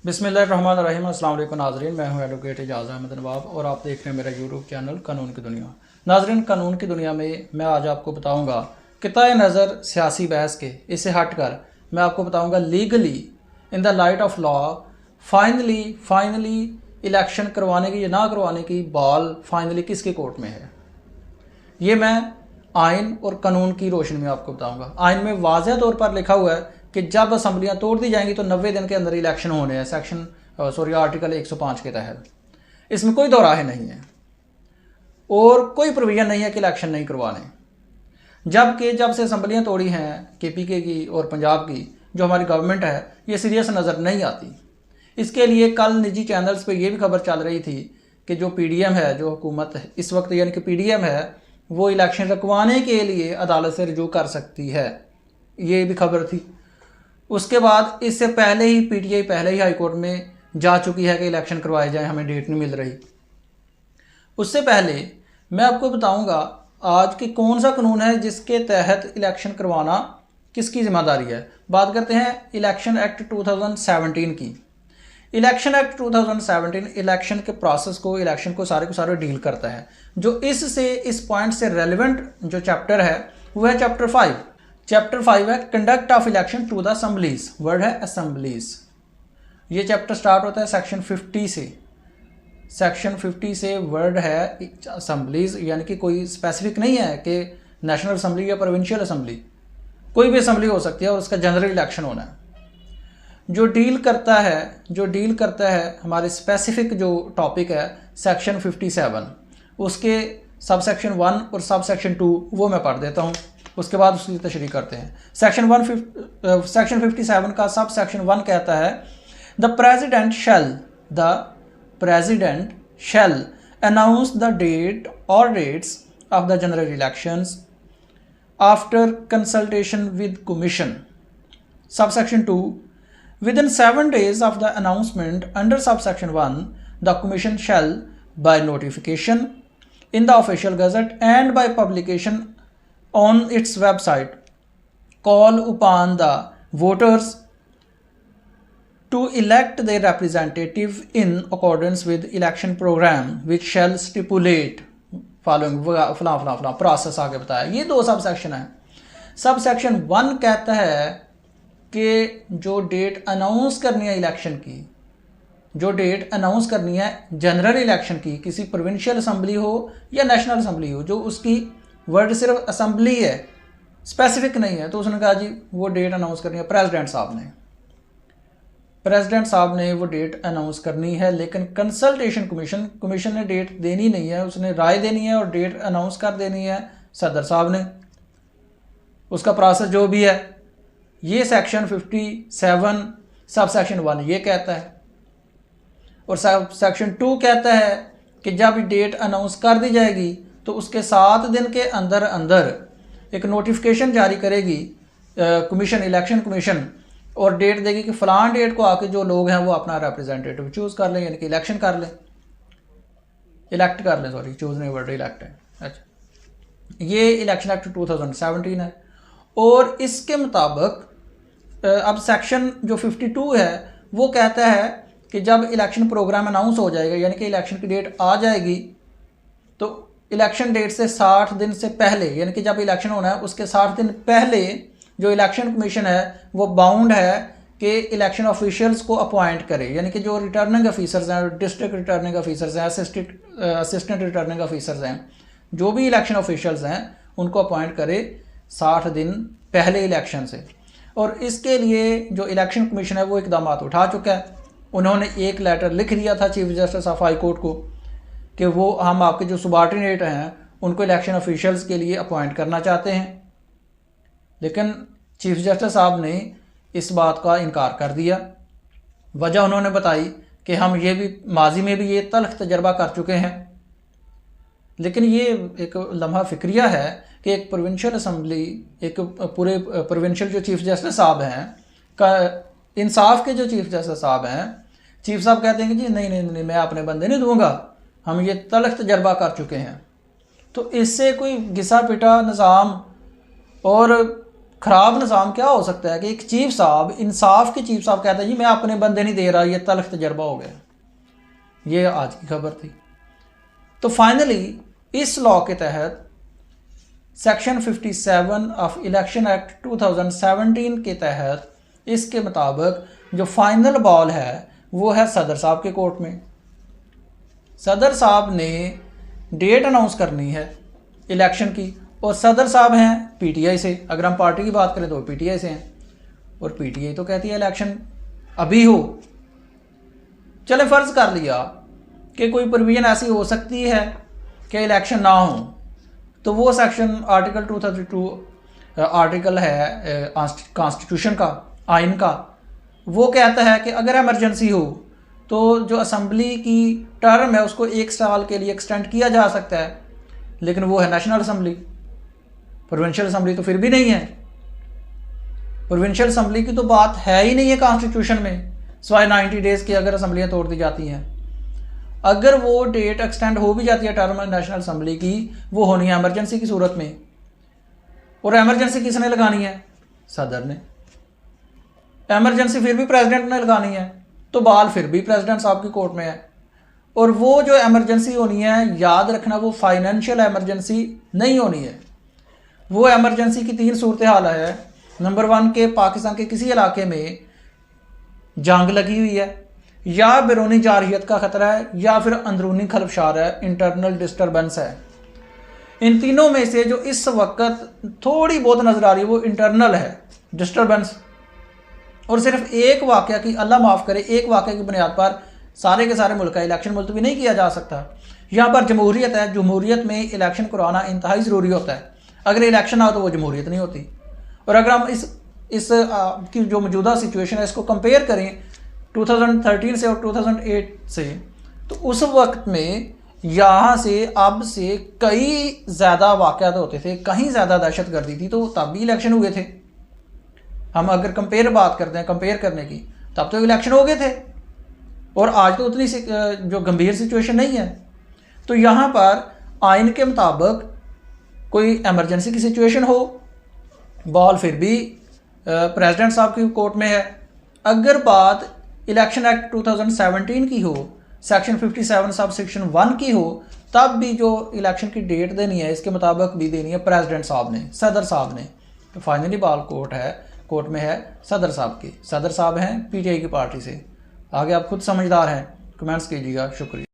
बिस्मिल्लाहिर्रहमानिर्रहीम। अस्सलाम वालेकुम नाज़रीन, मैं हूं एडवोकेट एजाज़ अहमद नवाब और आप देख रहे हैं मेरा यूट्यूब चैनल कानून की दुनिया। नाज़रीन, कानून की दुनिया में मैं आज आपको बताऊंगा क़िताए नज़र सियासी बहस के इससे हटकर मैं आपको बताऊंगा legally in the light of law finally election करवाने की या ना करवाने की बॉल फाइनली किसके कोर्ट में है। ये मैं आइन और कानून की रोशनी में आपको बताऊंगा। आइन में वाज़ह तौर पर लिखा हुआ है कि जब असम्बलियाँ तोड़ दी जाएंगी तो 90 दिन के अंदर इलेक्शन होने हैं। आर्टिकल 105 के तहत इसमें कोई दो राहें नहीं है और कोई प्रोविजन नहीं है कि इलेक्शन नहीं करवाने। जब से असम्बलियाँ तोड़ी हैं KPK की और पंजाब की, जो हमारी गवर्नमेंट है ये सीरियस नज़र नहीं आती। इसके लिए कल निजी चैनल्स पे ये भी खबर चल रही थी कि जो PDM है, जो हुकूमत इस वक्त यानी कि PDM है, वो इलेक्शन रखवाने के लिए अदालत से रजू कर सकती है, ये भी खबर थी। उसके बाद इससे पहले ही PTI पहले ही हाई कोर्ट में जा चुकी है कि इलेक्शन करवाए जाए, हमें डेट नहीं मिल रही। उससे पहले मैं आपको बताऊंगा आज कि कौन सा कानून है जिसके तहत इलेक्शन करवाना किसकी जिम्मेदारी है। बात करते हैं इलेक्शन एक्ट 2017 की। इलेक्शन एक्ट 2017 इलेक्शन के प्रोसेस को, इलेक्शन को सारे डील करता है। जो इस पॉइंट से रेलिवेंट जो चैप्टर है वो है चैप्टर 5। चैप्टर 5 है conduct of election to the assemblies, word है असम्बलीज। ये चैप्टर स्टार्ट होता है सेक्शन 50 से। सेक्शन 50 से वर्ड है असम्बलीज, यानी कि कोई स्पेसिफिक नहीं है कि नेशनल असम्बली या प्रोविंशियल असम्बली, कोई भी असम्बली हो सकती है और उसका जनरल इलेक्शन होना है। जो डील करता है हमारे स्पेसिफिक जो टॉपिक है सेक्शन 57, उसके सब सेक्शन 1 और सब सेक्शन 2 वो मैं पढ़ देता हूँ, उसके बाद उसकी तशरीह करते हैं। सेक्शन 57 का सब सेक्शन 1 कहता है the president shall announce the date और dates of the general elections after consultation with commission. Sub section 2, within 7 days of the announcement under subsection 1, the Commission shall, by notification in the official gazette and by publication on its website, call upon the voters to elect their representative in accordance with election program which shall stipulate following फला process आगे बताया। ये 2 sub section है। Sub section 1 कहता है कि जो date announce करनी है इलेक्शन की, जो डेट अनाउंस करनी है जनरल इलेक्शन की, किसी प्रोविंशियल असम्बली हो या नेशनल असम्बली हो, जो उसकी वर्ड सिर्फ असम्बली है, स्पेसिफिक नहीं है, तो उसने कहा जी वो डेट अनाउंस करनी है प्रेसिडेंट साहब ने वो डेट अनाउंस करनी है। लेकिन कंसल्टेशन कमीशन ने डेट देनी नहीं है, उसने राय देनी है और डेट अनाउंस कर देनी है सदर साहब ने। उसका प्रोसेस जो भी है ये सेक्शन 57 सब सेक्शन 1 ये कहता है। और सब सेक्शन 2 कहता है कि जब डेट अनाउंस कर दी जाएगी तो उसके 7 दिन के अंदर एक नोटिफिकेशन जारी करेगी इलेक्शन कमीशन, और डेट देगी कि फलान डेट को आके जो लोग हैं वो अपना रिप्रेजेंटेटिव चूज़ कर लें, यानी कि इलेक्ट कर लें, सॉरी चूज़ नहीं, वर्ड इलेक्ट है। अच्छा, ये इलेक्शन एक्ट 2017 है। और इसके मुताबिक अब सेक्शन जो 52 है वो कहता है कि जब इलेक्शन प्रोग्राम अनाउंस हो जाएगा, यानी कि इलेक्शन की डेट आ जाएगी, तो इलेक्शन डेट से 60 दिन से पहले, यानी कि जब इलेक्शन होना है उसके 60 दिन पहले जो इलेक्शन कमीशन है वो बाउंड है कि इलेक्शन ऑफिशियल्स को अपॉइंट करे, यानी कि जो रिटर्निंग ऑफिसर्स हैं, डिस्ट्रिक्ट रिटर्निंग ऑफिसर्स हैं, असिस्टेंट रिटर्निंग ऑफिसर्स हैं, जो भी इलेक्शन ऑफिशियल्स हैं उनको अपॉइंट करे 60 दिन पहले इलेक्शन से। और इसके लिए जो इलेक्शन कमीशन है वो इकदाम उठा चुका है। उन्होंने एक लेटर लिख दिया था chief justice of high court को कि वो हम आपके जो सुबार्डिनेट हैं उनको इलेक्शन ऑफिशियल्स के लिए अपॉइंट करना चाहते हैं। लेकिन चीफ जस्टिस साहब ने इस बात का इनकार कर दिया। वजह उन्होंने बताई कि हम ये भी माजी में भी ये तल्ख तजर्बा कर चुके हैं। लेकिन ये एक लम्हा फिक्रिया है कि एक प्रोविंशियल असम्बली, एक पूरे प्रोविंशियल जो चीफ जस्टिस साहब हैं का इंसाफ के जो चीफ जस्टिस साहब हैं, चीफ साहब कहते हैं कि जी नहीं मैं अपने बंदे नहीं दूंगा, हम ये तल्ख तजर्बा कर चुके हैं। तो इससे कोई घिसा पिटा निज़ाम और ख़राब निज़ाम क्या हो सकता है कि एक चीफ साहब, इंसाफ के चीफ साहब कहते हैं जी मैं अपने बंदे नहीं दे रहा, ये तल्ख तजर्बा हो गया। ये आज की खबर थी। तो फाइनली इस लॉ के तहत सेक्शन 57 ऑफ इलेक्शन एक्ट 2017 के तहत इसके मुताबिक जो फाइनल बॉल है वो है सदर साहब के कोर्ट में। सदर साहब ने डेट अनाउंस करनी है इलेक्शन की, और सदर साहब हैं पीटीआई से। अगर हम पार्टी की बात करें तो पीटीआई से हैं, और पीटीआई तो कहती है इलेक्शन अभी हो। चले फ़र्ज़ कर लिया कि कोई प्रोविज़न ऐसी हो सकती है कि इलेक्शन ना हो, तो वो सेक्शन आर्टिकल 232 आर्टिकल है कॉन्स्टिट्यूशन का, आइन का, वो कहता है कि अगर इमरजेंसी हो तो जो असम्बली की टर्म है उसको 1 साल के लिए एक्सटेंड किया जा सकता है। लेकिन वो है नेशनल असम्बली, प्रोविंशियल असम्बली तो फिर भी नहीं है। प्रोविंशियल असम्बली की तो बात है ही नहीं है कॉन्स्टिट्यूशन में, सिवाय 90 डेज़ की अगर असम्बलियाँ तोड़ दी जाती हैं। अगर वो डेट एक्सटेंड हो भी जाती है टर्म नेशनल असम्बली की, वो होनी है एमरजेंसी की सूरत में। और एमरजेंसी किसने लगानी है? सदर ने। एमरजेंसी फिर भी प्रेसिडेंट ने लगानी है, तो बाल फिर भी प्रेसिडेंट साहब की कोर्ट में है। और वो जो एमरजेंसी होनी है, याद रखना, वो फाइनेंशियल एमरजेंसी नहीं होनी है। वो एमरजेंसी की 3 सूरत हाल है। नंबर 1 के पाकिस्तान के किसी इलाके में जंग लगी हुई है, या बैरूनी जारहियत का ख़तरा है, या फिर अंदरूनी खलफशार है, इंटरनल डिस्टर्बेंस है। इन तीनों में से जो इस वक्त थोड़ी बहुत नज़र आ रही है वो इंटरनल है डिस्टर्बेंस। और सिर्फ एक वाक़या की, अल्लाह माफ़ करे, एक वाक़े की बुनियाद पर सारे के सारे मुल्क का इलेक्शन मुलतवी नहीं किया जा सकता। यहाँ पर जमहूरियत है, जमहूरियत में इलेक्शन कराना इंतहाई ज़रूरी होता है। अगर इलेक्शन ना हो तो वो जमहूरियत नहीं होती। और अगर हम इस की जो मौजूदा सिचुएशन है इसको कंपेयर करें 2013 से और 2008 से, तो उस वक्त में यहाँ से अब से कई ज़्यादा वाक़यात होते थे, कहीं ज़्यादा दहशतगर्दी थी, तो तब भी इलेक्शन हुए थे। हम अगर बात करते हैं कंपेयर करने की, तब तो इलेक्शन हो गए थे। और आज तो उतनी जो गंभीर सिचुएशन नहीं है। तो यहाँ पर आइन के मुताबिक कोई एमरजेंसी की सिचुएशन हो, बॉल फिर भी प्रेसिडेंट साहब की कोर्ट में है। अगर बात इलेक्शन एक्ट 2017 की हो, सेक्शन 57 सब सेक्शन 1 की हो, तब भी जो इलेक्शन की डेट देनी है इसके मुताबिक भी देनी है प्रेसिडेंट साहब ने, सदर साहब ने। तो फाइनली बॉल कोर्ट में है सदर साहब की। सदर साहब हैं पीटीआई की पार्टी से। आगे आप खुद समझदार हैं, कमेंट्स कीजिएगा। शुक्रिया।